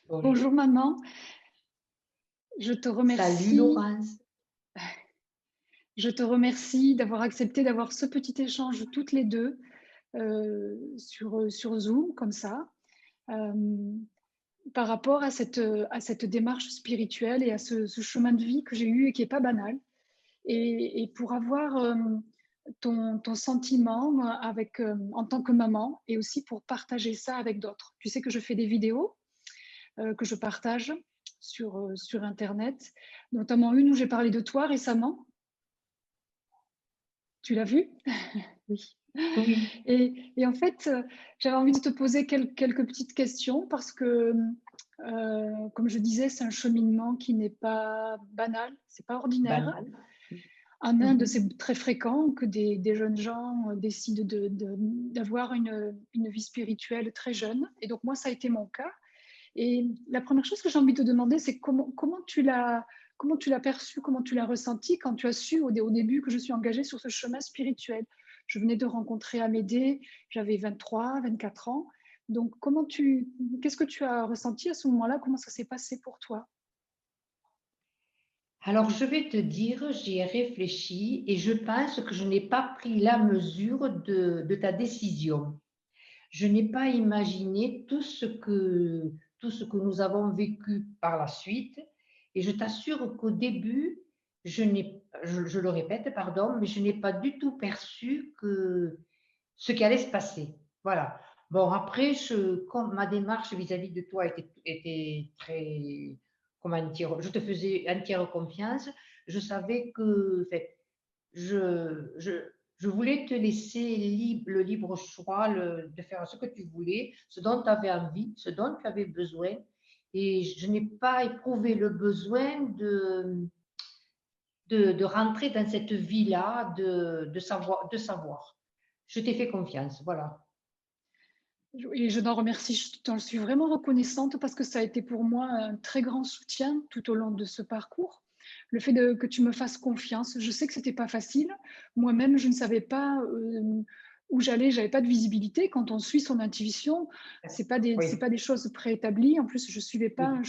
Bonjour Bonjour. maman, je te Salut remercie, Laurence. je te remercie d'avoir accepté d'avoir ce petit échange toutes les deux sur Zoom comme ça, euh, par rapport à cette démarche spirituelle et à ce chemin de vie que j'ai eu et qui est pas banal. Et pour avoir ton sentiment avec, en tant que maman et aussi pour partager ça avec d'autres. Tu sais que je fais des vidéos que je partage sur Internet, notamment une où j'ai parlé de toi récemment. Tu l'as vue? Oui. Oui. Et en fait, j'avais envie de te poser quelques petites questions parce que, comme je disais, c'est un cheminement qui n'est pas banal, c'est pas ordinaire. Banal. En Inde, Mhm. c'est très fréquent que des jeunes gens décident d'avoir une vie spirituelle très jeune. Et donc, moi, ça a été mon cas. Et la première chose que j'ai envie de te demander, c'est comment tu l'as perçu, comment tu l'as ressenti quand tu as su au début que je suis engagée sur ce chemin spirituel. Je venais de rencontrer Amédée, j'avais 23, 24 ans. Donc, qu'est-ce que tu as ressenti à ce moment-là? Comment ça s'est passé pour toi? Alors, je vais te dire, j'y ai réfléchi et je pense que je n'ai pas pris la mesure de ta décision. Je n'ai pas imaginé tout ce que nous avons vécu par la suite. Et je t'assure qu'au début, je le répète, pardon, mais je n'ai pas du tout perçu que ce qui allait se passer. Voilà. Bon, après, comme ma démarche vis-à-vis de toi était très, comment dire, je te faisais entière confiance. Je savais que, enfin, je, je, je voulais te laisser le libre choix de faire ce que tu voulais, ce dont tu avais envie, ce dont tu avais besoin. Et je n'ai pas éprouvé le besoin de rentrer dans cette vie-là, de savoir. Je t'ai fait confiance, voilà. Et je t'en remercie, je t'en suis vraiment reconnaissante parce que ça a été pour moi un très grand soutien tout au long de ce parcours. Le fait que tu me fasses confiance, je sais que c'était pas facile. Moi-même, je ne savais pas où j'allais, j'avais pas de visibilité. Quand on suit son intuition, c'est Oui, pas des choses préétablies. En plus, je suivais pas oui. un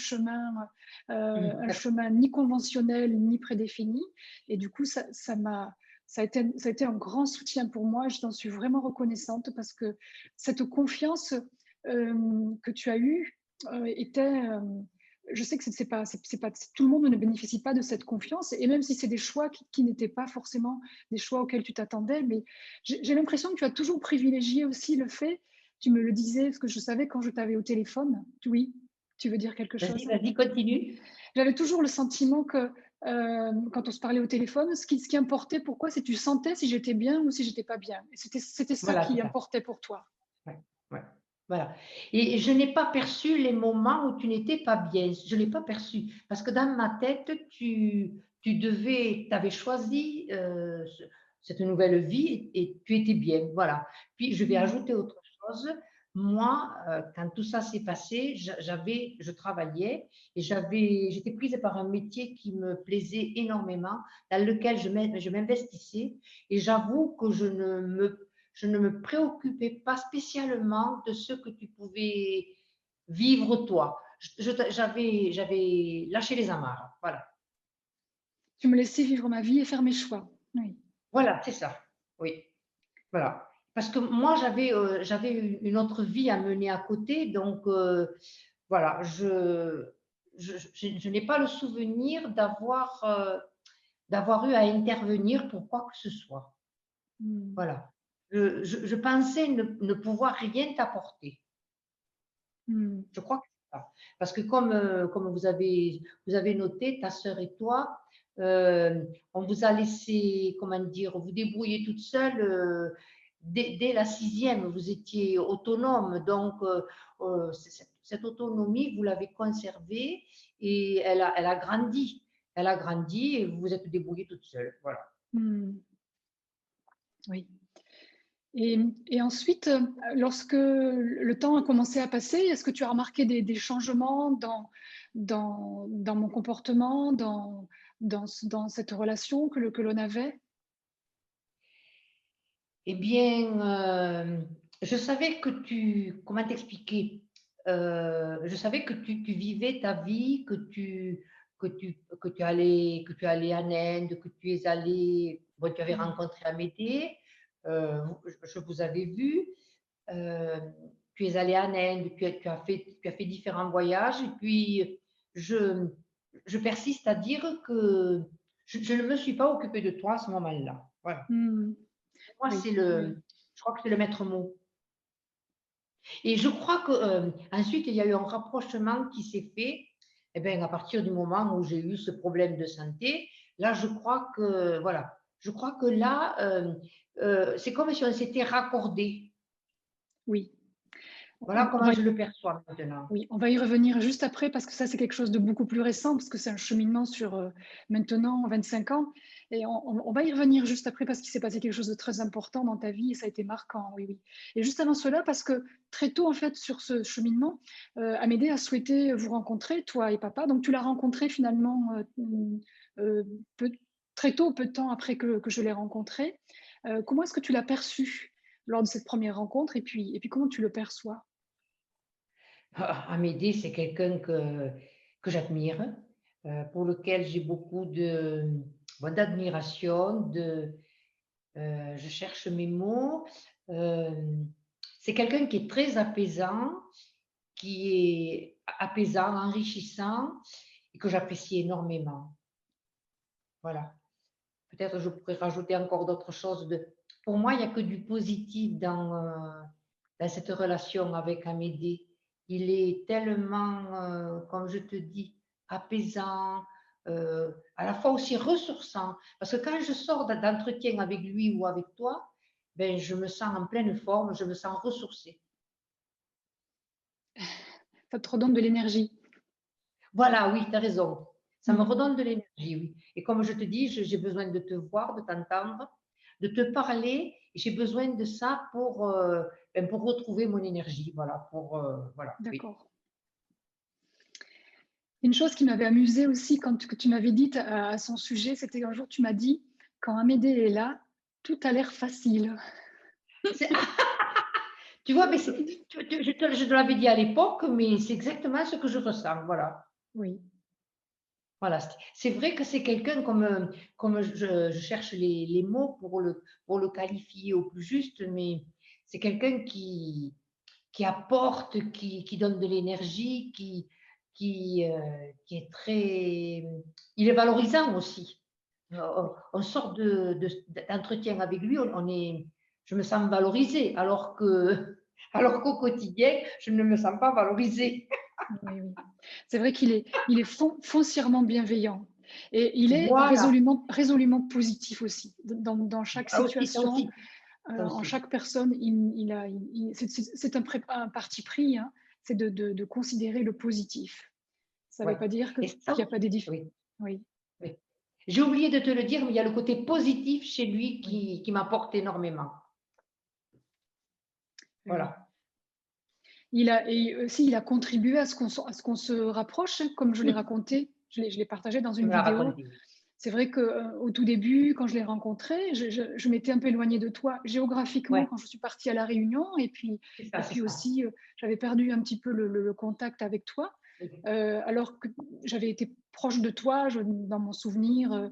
chemin ni conventionnel ni prédéfini. Et du coup, ça a été un grand soutien pour moi. Je t'en suis vraiment reconnaissante parce que cette confiance que tu as eue était. Je sais que c'est pas, tout le monde ne bénéficie pas de cette confiance, et même si c'est des choix qui n'étaient pas forcément des choix auxquels tu t'attendais, mais j'ai l'impression que tu as toujours privilégié aussi le fait, tu me le disais, parce que je savais quand je t'avais au téléphone, oui, tu veux dire quelque Vas-y, chose? vas-y, continue. J'avais toujours le sentiment que quand on se parlait au téléphone, ce qui importait, pourquoi, c'est que tu sentais si j'étais bien ou si j'étais pas bien. Et c'était ça Voilà, c'est qui ça. importait pour toi. Ouais, ouais. Voilà. Et je n'ai pas perçu les moments où tu n'étais pas bien. Je ne l'ai pas perçu. Parce que dans ma tête, tu avais choisi cette nouvelle vie et tu étais bien. Voilà. Puis je vais Mm. ajouter autre chose. Moi, quand tout ça s'est passé, je travaillais et j'étais prise par un métier qui me plaisait énormément, dans lequel je m'investissais. Et j'avoue que je ne me préoccupais pas spécialement de ce que tu pouvais vivre toi. J'avais lâché les amarres. Voilà. Tu me laissais vivre ma vie et faire mes choix. Oui. Voilà, c'est ça. Oui, voilà. Parce que moi, j'avais une autre vie à mener à côté. Donc, voilà, je n'ai pas le souvenir d'avoir eu à intervenir pour quoi que ce soit. Mm. Voilà. Je pensais ne pouvoir rien t'apporter. Mm. Je crois que c'est ça. Parce que comme vous avez noté, ta sœur et toi, on vous a laissé, comment dire, vous débrouiller toute seule dès la sixième. Vous étiez autonome. Donc, cette autonomie, vous l'avez conservée et elle a grandi. Elle a grandi et vous vous êtes débrouillée toute seule. Voilà. Mm. Oui. Et ensuite, lorsque le temps a commencé à passer, est-ce que tu as remarqué des changements dans mon comportement, dans cette relation que l'on avait? Eh bien, je savais que comment t'expliquer? je savais que tu vivais ta vie, que tu allais en Inde, que tu es allé, bon, tu avais Mm. rencontré Amédée, je vous avais vu, euh, tu es allé en Inde, tu as fait différents voyages, et puis je, je persiste à dire que je ne me suis pas occupée de toi à ce moment-là. Voilà. Mm. Moi, Oui, oui, je crois que c'est le maître mot. Et je crois que ensuite il y a eu un rapprochement qui s'est fait. Eh bien, à partir du moment où j'ai eu ce problème de santé, là, je crois que voilà, je crois que là, c'est comme si on s'était raccordé. oui. Voilà On comment va je le perçois maintenant. Oui, on va y revenir juste après parce que ça, c'est quelque chose de beaucoup plus récent, parce que c'est un cheminement sur maintenant 25 ans. Et on va y revenir juste après parce qu'il s'est passé quelque chose de très important dans ta vie et ça a été marquant, oui, oui. Et juste avant cela, parce que très tôt, en fait, sur ce cheminement, Amédée a souhaité vous rencontrer, toi et papa. Donc, tu l'as rencontré finalement euh, peu- très tôt, peu de temps après que je l'ai rencontré. Comment est-ce que tu l'as perçu lors de cette première rencontre et puis comment tu le perçois? Amédée, c'est quelqu'un que j'admire, pour lequel j'ai beaucoup bon, d'admiration, je cherche mes mots. Euh, c'est quelqu'un qui est très apaisant, qui est apaisant, enrichissant et que j'apprécie énormément. Voilà. Peut-être je pourrais rajouter encore d'autres choses. Pour moi, il n'y a que du positif dans cette relation avec Amédée. Il est tellement, comme je te dis, apaisant, à la fois aussi ressourçant. Parce que quand je sors d'entretien avec lui ou avec toi, ben, je me sens en pleine forme, je me sens ressourcée. Ça te redonne de l'énergie. Voilà, oui, tu as raison. Ça me Mm. redonne de l'énergie, oui. Et comme je te dis, j'ai besoin de te voir, de t'entendre, de te parler. J'ai besoin de ça ben, pour retrouver mon énergie. Voilà, voilà, oui. D'accord. Une chose qui m'avait amusée aussi que tu m'avais dit à son sujet, c'était un jour tu m'as dit, quand Amédée est là, tout a l'air facile. C'est- tu vois, mais je te l'avais dit à l'époque, mais c'est exactement ce que je ressens. Voilà. Oui, Voilà, c'est vrai que c'est quelqu'un comme je cherche les mots pour le qualifier au plus juste, mais c'est quelqu'un qui apporte, qui donne de l'énergie, qui est très... Il est valorisant aussi. On sort d'entretien avec lui, je me sens valorisée, alors qu'au quotidien, je ne me sens pas valorisée. oui, oui. C'est vrai il est foncièrement bienveillant et il est Voilà, résolument positif aussi. Dans chaque ça situation, aussi, ça en aussi. chaque personne, c'est un parti pris, hein, c'est de considérer le positif. Ça ne Ouais. veut pas dire Et qu'il ça, n'y a pas des difficultés. oui, Oui, oui. J'ai oublié de te le dire, mais il y a le côté positif chez lui oui, qui m'apporte énormément. oui, oui. Voilà. Et aussi, il a contribué à ce qu'on se rapproche, hein, comme je l'ai Oui, raconté, je l'ai partagé dans tu une me l'as vidéo. raconté, oui. C'est vrai qu'au tout début, quand je l'ai rencontré, je m'étais un peu éloignée de toi géographiquement Ouais, quand je suis partie à La Réunion. Et c'est puis ça. aussi, j'avais perdu un petit peu le contact avec toi, Oui, alors que j'avais été proche de toi dans mon souvenir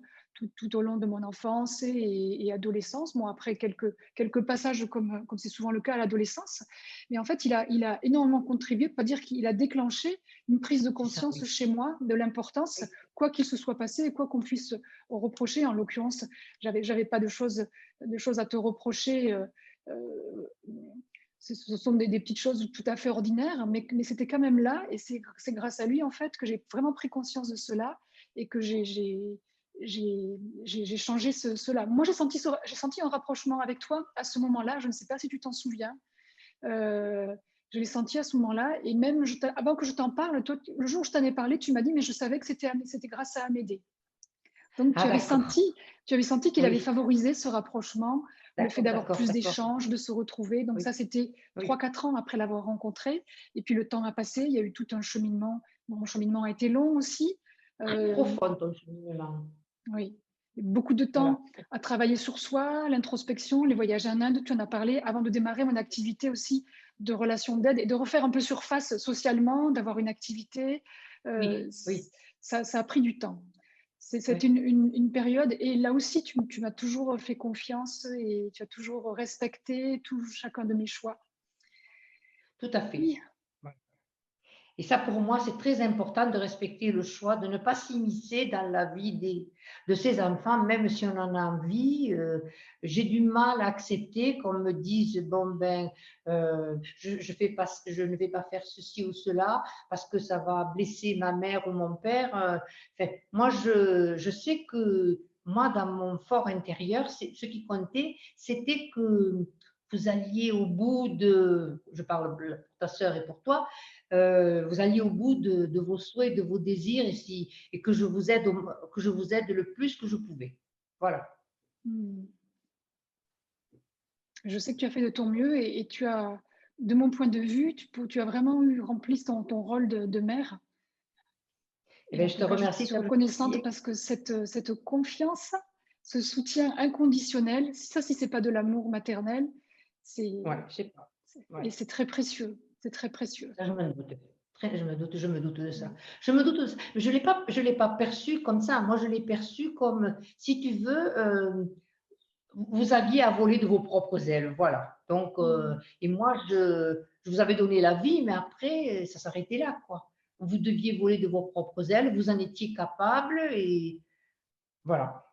tout au long de mon enfance et adolescence. Bon, après quelques passages, comme c'est souvent le cas à l'adolescence. Mais en fait, il a énormément contribué, pour pas dire qu'il a déclenché une prise de c'est ça, conscience oui. chez moi de l'importance, Oui, quoi qu'il se soit passé et quoi qu'on puisse reprocher. En l'occurrence, j'avais pas de choses à te reprocher. Euh, Ce sont des petites choses tout à fait ordinaires, mais c'était quand même là. Et c'est grâce à lui, en fait, que j'ai vraiment pris conscience de cela et que j'ai changé cela. Moi, j'ai senti un rapprochement avec toi à ce moment-là. Je ne sais pas si tu t'en souviens. Euh, je l'ai senti à ce moment-là. Et même avant que je t'en parle, toi, le jour où je t'en ai parlé, tu m'as dit, mais je savais que c'était grâce à Amédée. Donc, ah, d'accord. tu avais senti qu'il avait Oui, favorisé ce rapprochement, le fait d'avoir plus d'accord. d'échanges, de se retrouver. Donc, Oui, ça, c'était oui. 3 4 ans après l'avoir rencontré. Et puis, le temps a passé, il y a eu tout un cheminement. Mon cheminement a été long aussi. Très Euh, profond ton cheminement. oui, beaucoup de Voilà. temps à travailler sur soi, l'introspection, les voyages en Inde, tu en as parlé, avant de démarrer mon activité aussi de relations d'aide et de refaire un peu surface socialement, d'avoir une activité. Oui, oui, Ça a pris du temps. C'est oui, une période et là aussi, tu m'as toujours fait confiance et tu as toujours respecté tout, chacun de mes choix. tout à fait. Oui, Et ça, pour moi, c'est très important de respecter le choix, de ne pas s'immiscer dans la vie de ses enfants, même si on en a envie. J'ai du mal à accepter qu'on me dise, bon, ben, je ne vais pas faire ceci ou cela parce que ça va blesser ma mère ou mon père. Enfin, moi, je sais que moi, dans mon fort intérieur, ce qui comptait, c'était que vous alliez au bout je parle pour ta sœur et pour toi, vous alliez au bout de vos souhaits, de vos désirs et que que je vous aide le plus que je pouvais. Voilà. hmm. Je sais que tu as fait de ton mieux et tu as, de mon point de vue, tu as vraiment rempli ton rôle de mère. Eh Et bien, en je tout te cas, je remercie suis de reconnaissante t'apprécier. parce que cette confiance, ce soutien inconditionnel, ça, si c'est pas de l'amour maternel, c'est, Ouais, je sais pas. Ouais. et c'est très précieux. C'est très précieux. Ça, je me doute. Je me doute de ça. Je me doute de ça. Je l'ai pas perçu comme ça. Moi, je l'ai perçu comme, si tu veux, vous aviez à voler de vos propres ailes. Voilà. Donc, Mm. et moi, je vous avais donné la vie, mais après, ça s'arrêtait là, quoi. Vous deviez voler de vos propres ailes, vous en étiez capable et voilà.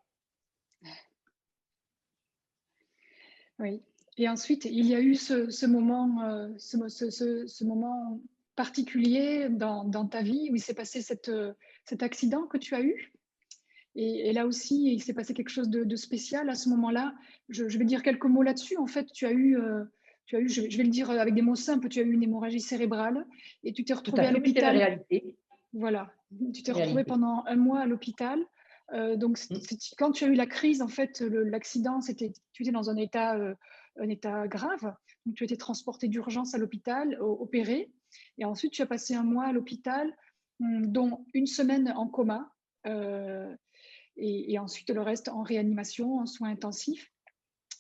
Oui. Et ensuite, il y a eu ce moment, ce moment particulier dans ta vie où il s'est passé cet accident que tu as eu. Et là aussi, il s'est passé quelque chose de spécial à ce moment-là. Je vais dire quelques mots là-dessus. En fait, je vais le dire avec des mots simples, tu as eu une hémorragie cérébrale et tu t'es Tout à retrouvé à fait, oui, c'est la l'hôpital. réalité. Voilà, tu t'es retrouvé Réalité. pendant un mois à l'hôpital. Donc, Mm. quand tu as eu la crise, en fait, l'accident, tu étais dans un état grave. Donc, tu as été transporté d'urgence à l'hôpital, opéré. Et ensuite, tu as passé un mois à l'hôpital, dont une semaine en coma. Euh, et ensuite le reste en réanimation, en soins intensifs.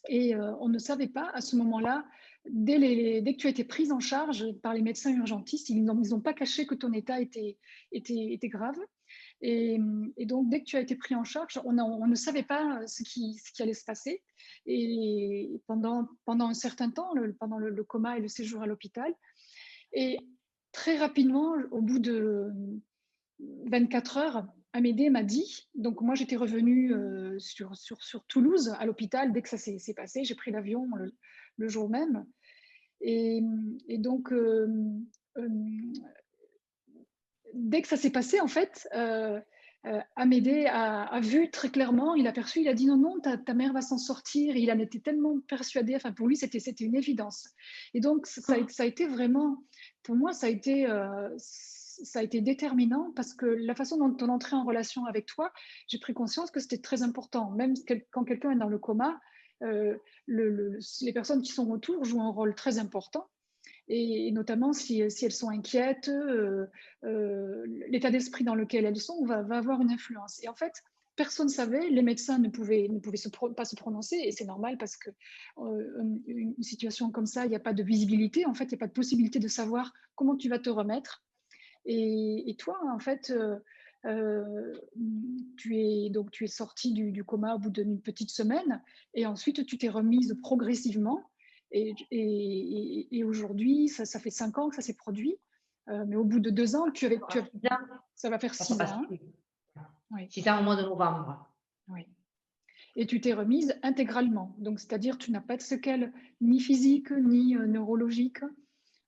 Et on ne savait pas à ce moment-là, dès que tu as été prise en charge par les médecins urgentistes, ils n'ont pas caché que ton état était grave. Et donc, dès que tu as été pris en charge, on ne savait pas ce qui allait se passer. Et pendant un certain temps, pendant le coma et le séjour à l'hôpital, et très rapidement, au bout de 24 heures, Amédée m'a dit, donc moi j'étais revenue sur Toulouse à l'hôpital dès que ça s'est passé, j'ai pris l'avion le jour même. Et, et donc, euh, dès que ça s'est passé, en fait, Amédée a vu très clairement, il a perçu, il a dit non, non, ta mère va s'en sortir. Et il en était tellement persuadé, enfin pour lui, c'était une évidence. Et donc, ça a été vraiment, pour moi, ça a été déterminant parce que la façon dont on entrait en relation avec toi, j'ai pris conscience que c'était très important. Même quand quelqu'un est dans le coma, les personnes qui sont autour jouent un rôle très important et notamment si elles sont inquiètes, l'état d'esprit dans lequel elles sont va avoir une influence. Et en fait, personne ne savait, les médecins ne pouvaient pas se prononcer, et c'est normal parce que une situation comme ça, il n'y a pas de visibilité, en fait, il n'y a pas de possibilité de savoir comment tu vas te remettre. Et toi, en fait, euh, tu es sortie du coma au bout d'une petite semaine et ensuite tu t'es remise progressivement. Et aujourd'hui, ça fait 5 ans que ça s'est produit, mais au bout de 2 ans, ça va faire Ça va 6 ans. passer. Hein. Oui, 6 ans au mois de novembre. oui. Et tu t'es remise intégralement. Donc, c'est-à-dire, tu n'as pas de séquelles ni physiques ni neurologiques.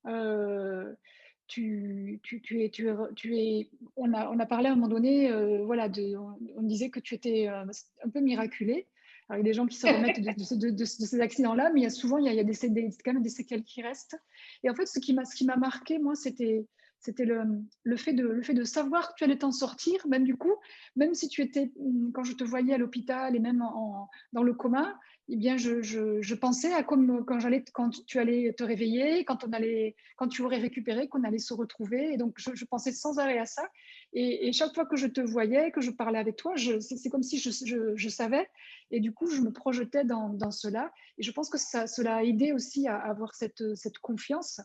Euh, on a parlé à un moment donné, voilà, on disait que tu étais un peu miraculée. Alors, il y a des gens qui se remettent de ces accidents-là, mais il y a quand même des séquelles qui restent. Et en fait, ce qui m'a marqué, moi, c'était le fait de savoir que tu allais t'en sortir, même du coup, même si tu étais, quand je te voyais à l'hôpital et même dans le coma, eh bien, je pensais à comme quand tu allais te réveiller, quand tu aurais récupéré, qu'on allait se retrouver. Et donc, je pensais sans arrêt à ça. Et chaque fois que je te voyais, que je parlais avec toi, c'est comme si je savais. Et du coup, je me projetais dans cela. Et je pense que cela a aidé aussi à avoir cette confiance.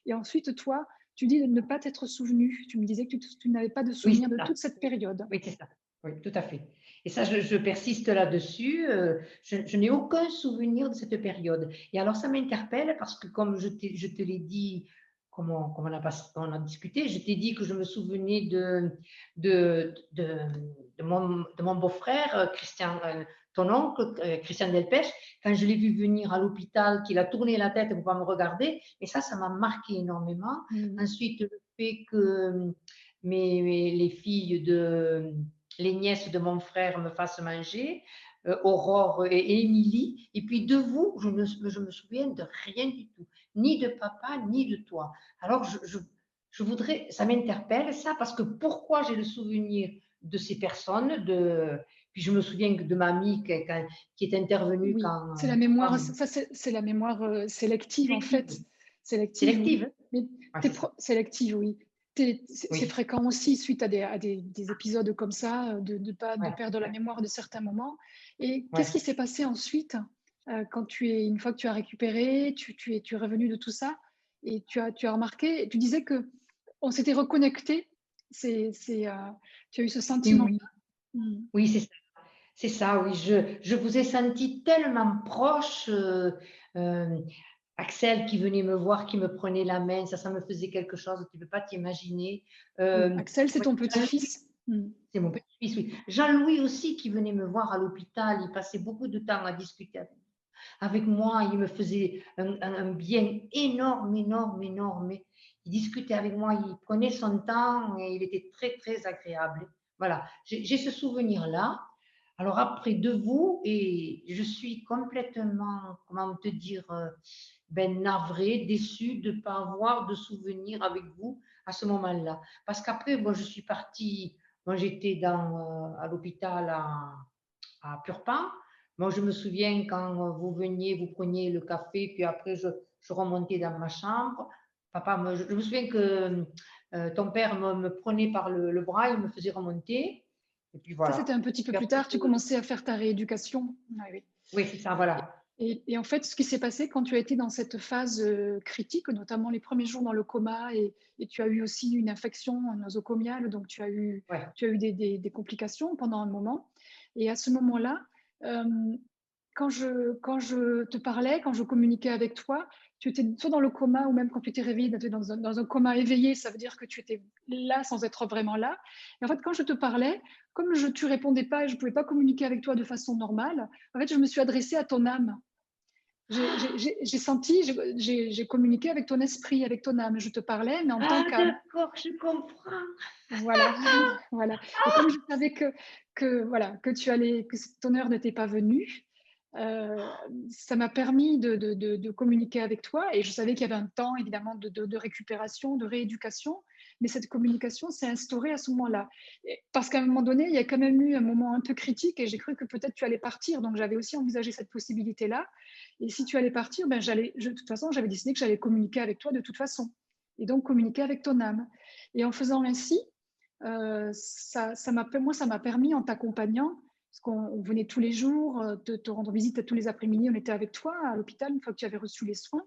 Et ensuite, toi, tu dis de ne pas t'être souvenu. Tu me disais que tu n'avais pas de Oui, souvenir c'est de ça. toute cette période. Oui, c'est ça. Oui, tout à fait. Et ça, je persiste là-dessus. Je n'ai aucun souvenir de cette période. Et alors, ça m'interpelle parce que, comme je te l'ai dit, comme on a discuté, je t'ai dit que je me souvenais de, de, de mon beau-frère, Christian, ton oncle, Christian Delpech, quand je l'ai vu venir à l'hôpital, qu'il a tourné la tête pour pas me regarder. Et ça m'a marqué énormément. Mhm. Ensuite, le fait que les filles les nièces de mon frère me fassent manger, Aurore et Émilie. Et puis de vous, je me souviens de rien du tout, ni de papa, ni de toi. Alors je voudrais, ça m'interpelle ça, parce que pourquoi j'ai le souvenir de ces personnes, puis je me souviens de mamie qui est intervenue Oui, quand c'est la mémoire, papa c'est la mémoire sélective en sélective, fait. Sélective, oui. sélective, hein. Mais Ouais, c'est ça. sélective, oui. C'est Oui, fréquent aussi suite à des épisodes comme ça, de ouais, perdre la ouais, mémoire de certains moments. Et qu'est-ce ouais. qui s'est passé ensuite quand une fois que tu as récupéré, tu es revenu de tout ça et tu as remarqué, tu disais que on s'était reconnecté. Tu as eu ce Oui, sentiment. oui, Mm. oui, c'est ça. C'est ça, oui. Je vous ai senti tellement proche. Euh, Axel qui venait me voir, qui me prenait la main, ça me faisait quelque chose, tu ne peux pas t'imaginer. Oui, Axel, c'est Oui, ton Jean-Louis, petit-fils. Mm. c'est mon petit-fils, oui. Jean-Louis aussi qui venait me voir à l'hôpital, il passait beaucoup de temps à discuter avec moi, il me faisait un bien énorme, énorme, énorme. Il discutait avec moi, il prenait son temps et il était très, très agréable. Voilà, j'ai ce souvenir-là. Alors après de vous, et je suis complètement, comment te dire, ben, navrée, déçue de ne pas avoir de souvenir avec vous à ce moment-là. Parce qu'après, moi, je suis partie, moi j'étais à l'hôpital à Purpan. Moi, je me souviens quand vous veniez, vous preniez le café, puis après, je remontais dans ma chambre. Papa, je me souviens que ton père me prenait par le bras, il me faisait remonter. Et puis Ça, voilà. c'était un petit peu Puis plus après, tard. Tu commençais à faire ta rééducation. Ah oui. oui, c'est ça, voilà. Et en fait, ce qui s'est passé quand tu as été dans cette phase critique, notamment les premiers jours dans le coma, et tu as eu aussi une infection nosocomiale, donc Ouais. tu as eu des complications pendant un moment. Et à ce moment-là, euh, quand je te parlais, quand je communiquais avec toi, tu étais soit dans le coma ou même quand tu étais réveillé, tu étais dans un coma éveillé, ça veut dire que tu étais là sans être vraiment là. Et en fait, quand je te parlais, comme tu répondais pas et je ne pouvais pas communiquer avec toi de façon normale, en fait, je me suis adressée à ton âme. J'ai senti, j'ai communiqué avec ton esprit, avec ton âme. Je te parlais, mais en tant Ah, qu'âme. d'accord, je comprends. Voilà, voilà. Et comme je savais voilà, que ton heure n'était pas venue, ça m'a permis de communiquer avec toi. Et je savais qu'il y avait un temps, évidemment, de récupération, de rééducation. Mais cette communication s'est instaurée à ce moment-là. Parce qu'à un moment donné, il y a quand même eu un moment un peu critique et j'ai cru que peut-être tu allais partir. Donc, j'avais aussi envisagé cette possibilité-là. Et si tu allais partir, ben, de toute façon, j'avais décidé que j'allais communiquer avec toi de toute façon. Et donc, communiquer avec ton âme. Et en faisant ainsi, moi, ça m'a permis, en t'accompagnant, parce qu'on venait tous les jours te rendre visite tous les après-midi, on était avec toi à l'hôpital une fois que tu avais reçu les soins,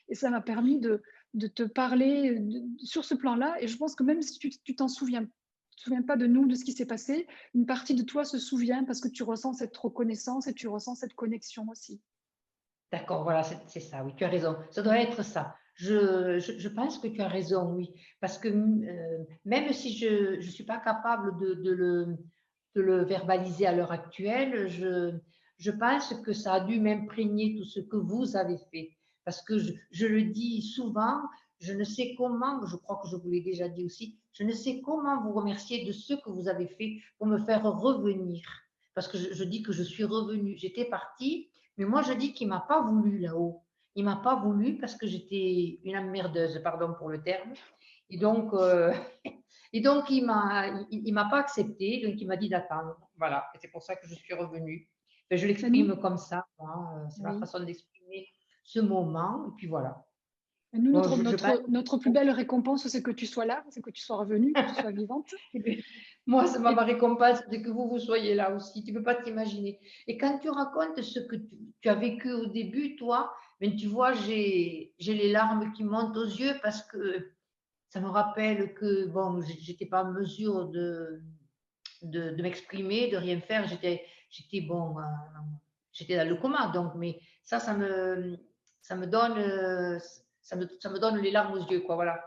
et ça m'a permis de te parler sur ce plan-là, et je pense que même si tu t'en souviens, te souviens pas de nous, de ce qui s'est passé, une partie de toi se souvient parce que tu ressens cette reconnaissance et tu ressens cette connexion aussi. D'accord, voilà, c'est ça, oui, tu as raison. Ça doit être ça. Je pense que tu as raison, oui. Parce que même si je ne suis pas capable de le verbaliser à l'heure actuelle, je pense que ça a dû m'imprégner tout ce que vous avez fait. Parce que je le dis souvent, je ne sais comment, je crois que je vous l'ai déjà dit aussi, je ne sais comment vous remercier de ce que vous avez fait pour me faire revenir. Parce que je dis que je suis revenue. J'étais partie. Mais moi, je dis qu'il ne m'a pas voulu là-haut. Il ne m'a pas voulu parce que j'étais une emmerdeuse, pardon pour le terme. Et donc, et donc il m'a pas accepté. Donc, il m'a dit d'attendre. Voilà. Et c'est pour ça que je suis revenue. Je Mais nous, l'exprime comme ça, moi, c'est ma oui. façon d'exprimer ce moment, et puis voilà. Et nous, Bon, notre, je pense. notre plus belle récompense, c'est que tu sois là, c'est que tu sois revenue, que tu sois vivante. Moi, c'est ma Et récompense, c'est que vous soyez là aussi. Tu ne peux pas t'imaginer. Et quand tu racontes ce que tu as vécu au début, toi, ben, tu vois, j'ai les larmes qui montent aux yeux parce que ça me rappelle que, bon, j'étais pas en mesure de m'exprimer, de rien faire. J'étais bon, j'étais dans le coma, donc, mais ça me donne, ça me donne les larmes aux yeux, quoi, voilà.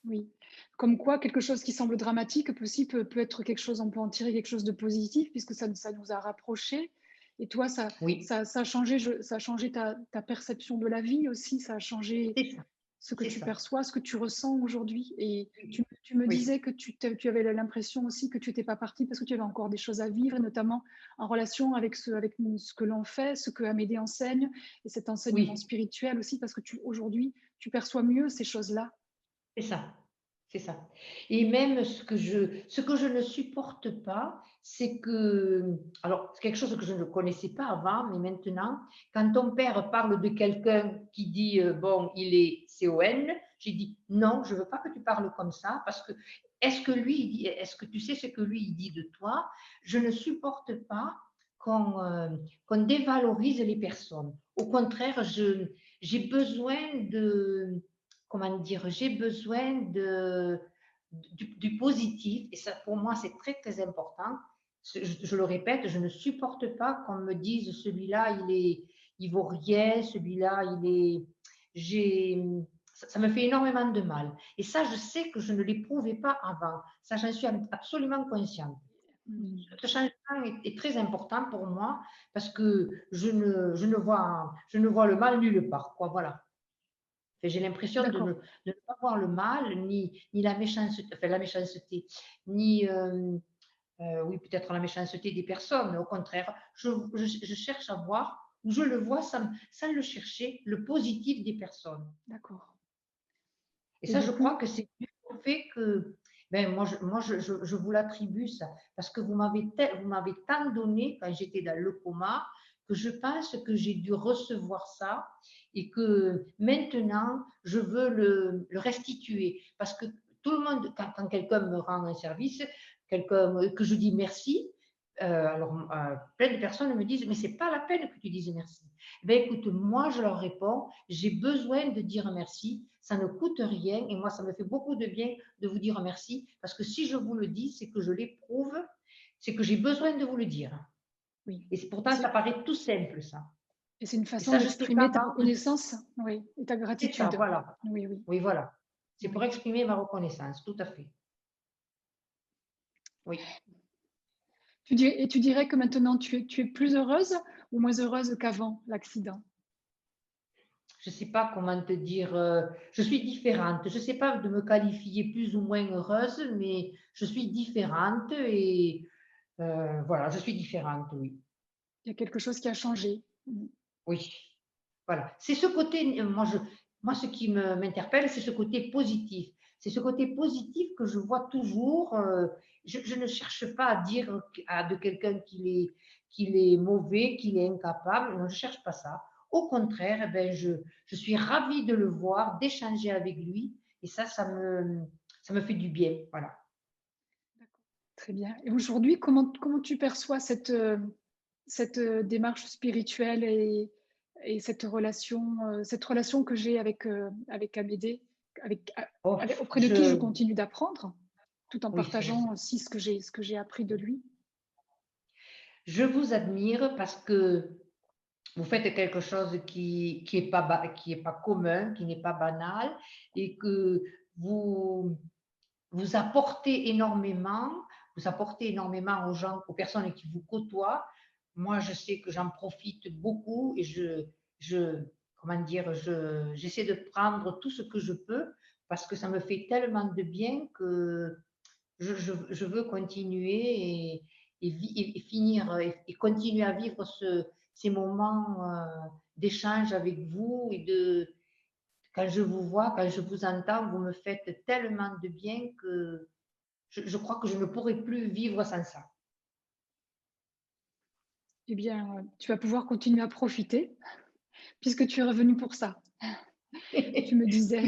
oui, comme quoi quelque chose qui semble dramatique peut être quelque chose, on peut en tirer quelque chose de positif puisque ça nous a rapprochés. Et toi, Oui, ça a changé, ça a changé ta perception de la vie aussi, ça a changé c'est ça, ce que c'est tu ça. perçois, ce que tu ressens aujourd'hui. Et Oui, tu me oui, disais que tu avais l'impression aussi que tu n'étais pas partie parce que tu avais encore des choses à vivre, et notamment en relation avec avec ce que l'on fait, ce que Amédée enseigne, et cet enseignement oui. spirituel aussi, parce que aujourd'hui, tu perçois mieux ces choses-là. C'est ça, c'est ça. Et même ce que je ne supporte pas, c'est que, alors c'est quelque chose que je ne connaissais pas avant, mais maintenant, quand ton père parle de quelqu'un qui dit, bon, il est CON, j'ai dit, non, je ne veux pas que tu parles comme ça, parce que, est-ce que tu sais ce que lui, il dit de toi? Je ne supporte pas qu'on dévalorise les personnes. Au contraire, j'ai besoin de, comment dire, j'ai besoin du positif, et ça pour moi c'est très très important. Je le répète, je ne supporte pas qu'on me dise celui-là il vaut rien, celui-là ça me fait énormément de mal. Et ça, je sais que je ne l'éprouvais pas avant. Ça, j'en suis absolument consciente. Mm. Ce changement est très important pour moi parce que je ne vois le mal nulle part, quoi, voilà. J'ai l'impression D'accord. de ne pas voir le mal, ni la méchanceté, enfin la méchanceté, ni, oui, peut-être la méchanceté des personnes, mais au contraire, je cherche à voir, ou je le vois sans le chercher, le positif des personnes. D'accord. Et Et ça, du je crois coup, que c'est dû au fait que, ben, je vous l'attribue ça, parce que vous m'avez tant donné quand j'étais dans le coma, que je pense que j'ai dû recevoir ça et que maintenant, je veux le restituer. Parce que tout le monde, quand quelqu'un me rend un service, que je dis merci, plein de personnes me disent, mais c'est pas la peine que tu dises merci. Ben écoute, moi je leur réponds, j'ai besoin de dire merci, ça ne coûte rien et moi ça me fait beaucoup de bien de vous dire merci parce que si je vous le dis, c'est que je l'éprouve, c'est que j'ai besoin de vous le dire. oui. Et pourtant ça paraît tout simple ça. Et c'est une Et façon ça je sais d'exprimer ta qu'avant, reconnaissance, oui, et ta c'est ça, gratitude. voilà. Oui, oui, Oui, voilà. C'est pour oui. exprimer ma reconnaissance, tout à fait. Oui. Et tu dirais que maintenant tu es plus heureuse ou moins heureuse qu'avant l'accident? Je ne sais pas comment te dire, je suis différente. Je ne sais pas de me qualifier plus ou moins heureuse, mais je suis différente et voilà, je suis différente, oui. Il y a quelque chose qui a changé. Mm. Oui, voilà. C'est ce côté, moi, ce qui m'interpelle, c'est ce côté positif. C'est ce côté positif que je vois toujours. Je ne cherche pas à dire de quelqu'un qu'il est mauvais, qu'il est incapable. Non, je ne cherche pas ça. Au contraire, eh ben, je suis ravie de le voir, d'échanger avec lui. Et ça me fait du bien. Voilà. Très bien. Et aujourd'hui, comment tu perçois cette démarche spirituelle et cette relation que j'ai avec Amédée, Oh, auprès de qui je je, continue d'apprendre, tout en oui, partageant aussi ce que j'ai appris de lui. je vous admire parce que vous faites quelque chose qui est pas commun, qui n'est pas banal et que vous, vous apportez énormément aux gens, aux personnes qui vous côtoient. Moi, je sais que j'en profite beaucoup et comment dire, j'essaie de prendre tout ce que je peux parce que ça me fait tellement de bien que je veux continuer et finir et continuer à vivre ces moments d'échange avec vous quand je vous vois, quand je vous entends, vous me faites tellement de bien que je crois que je ne pourrais plus vivre sans ça. Eh bien, tu vas pouvoir continuer à profiter puisque tu es revenu pour ça, tu me disais.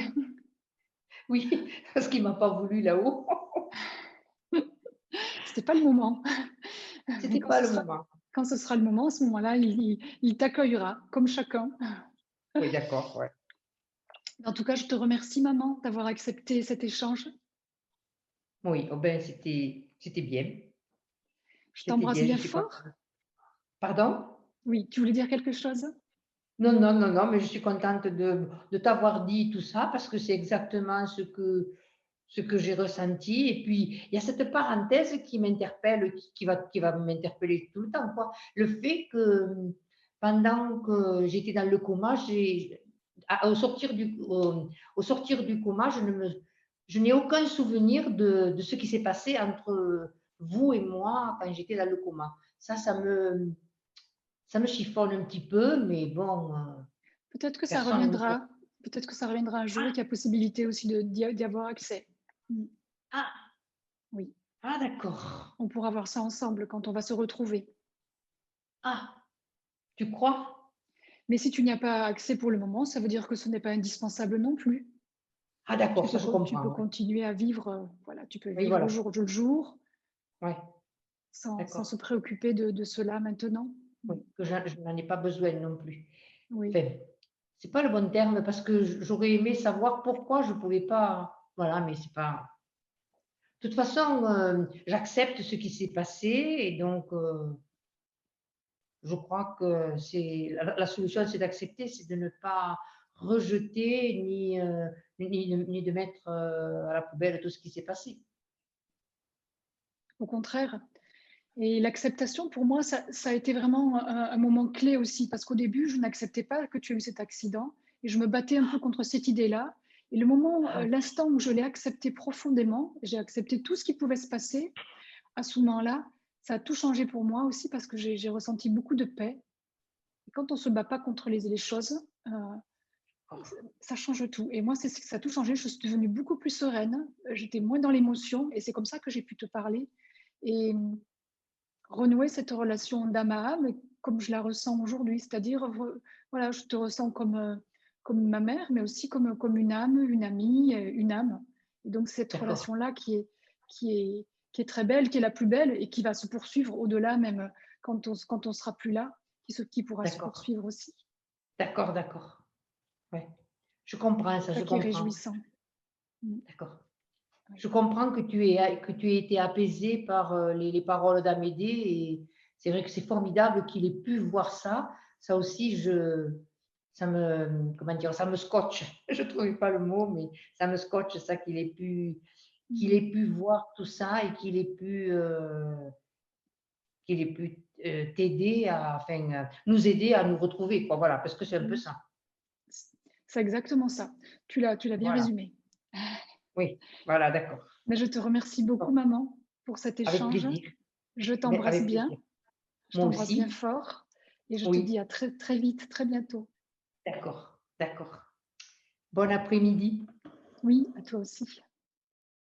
Oui, parce qu'il m'a pas voulu là-haut. C'était pas le moment. Mais C'était pas le moment. quand ce sera le moment, à ce moment-là, il t'accueillera comme chacun. Oui, d'accord, ouais. En tout cas, je te remercie maman d'avoir accepté cet échange. Oui, oh ben, c'était bien. Je C'était t'embrasse bien, je bien suis fort. contente. Pardon? Oui, tu voulais dire quelque chose? Non, non, non, non, mais je suis contente de t'avoir dit tout ça parce que c'est exactement ce que j'ai ressenti. Et puis, il y a cette parenthèse qui m'interpelle, qui va m'interpeller tout le temps, quoi. Le fait que pendant que j'étais dans le coma, au sortir du coma, je n'ai aucun souvenir de ce qui s'est passé entre vous et moi quand j'étais dans le coma. Ça me chiffonne un petit peu, mais bon, Peut-être que ça personne ne peut. reviendra. Peut-être que ça reviendra un jour et Ah, qu'il y a possibilité aussi d'y avoir accès. Mm. ah, Oui, ah, d'accord. on pourra voir ça ensemble quand on va se retrouver. Ah, tu crois? Mais si tu n'y as pas accès pour le moment, ça veut dire que ce n'est pas indispensable non plus. Ah, d'accord, ça je Tu peux comprends. Ouais. continuer à vivre, voilà, tu peux Oui, vivre au voilà. jour le jour Ouais, sans se d'accord. préoccuper de cela maintenant. Oui, Mm. que je n'en ai pas besoin non plus. Oui. Enfin, c'est pas le bon terme parce que j'aurais aimé savoir pourquoi je pouvais pas. Voilà, mais c'est pas. De toute façon, j'accepte ce qui s'est passé et donc je crois que c'est la solution, c'est d'accepter, c'est de ne pas rejeter ni de mettre à la poubelle tout ce qui s'est passé. Au contraire. Et l'acceptation, pour moi, ça a été vraiment un moment clé aussi, parce qu'au début, je n'acceptais pas que tu aies eu cet accident, et je me battais un peu contre cette idée-là. Et le moment, Ah, l'instant où je l'ai accepté profondément, j'ai accepté tout ce qui pouvait se passer, à ce moment-là, ça a tout changé pour moi aussi, parce que j'ai ressenti beaucoup de paix. Et quand on ne se bat pas contre les choses, ça change tout. Et moi, ça a tout changé. Je suis devenue beaucoup plus sereine, j'étais moins dans l'émotion, et c'est comme ça que j'ai pu te parler. Et renouer cette relation d'âme à âme comme je la ressens aujourd'hui, c'est-à-dire, voilà, je te ressens comme ma mère, mais aussi comme une âme, une amie, une âme. Et donc cette d'accord, relation-là qui est très belle, qui est la plus belle et qui va se poursuivre au-delà même quand on sera plus là, qui pourra se d'accord, poursuivre aussi. d'accord, d'accord. Ouais. Je comprends ça, Ça je qui est comprends. réjouissant. Mm. D'accord. Ouais. Je comprends que tu aies été apaisé par les paroles d'Amédée et c'est vrai que c'est formidable qu'il ait pu voir ça. Ça aussi, ça me, comment dire, ça me scotche. Je ne trouvais pas le mot, mais ça me scotche ça qu'il Mm. ait pu voir tout ça et qu'il ait pu t'aider enfin, nous aider à nous retrouver, quoi. Voilà, parce que c'est un peu Mm. ça. C'est exactement ça. Tu l'as bien Voilà. résumé. Oui, voilà, d'accord. Mais je te remercie beaucoup, Bon, maman, pour cet avec échange. plaisir. Je Mais t'embrasse avec bien. plaisir. Je Moi t'embrasse bien aussi. fort. Et je te dis Oui, à très, très vite, très bientôt. d'accord, d'accord. Bon après-midi. Oui, à toi aussi.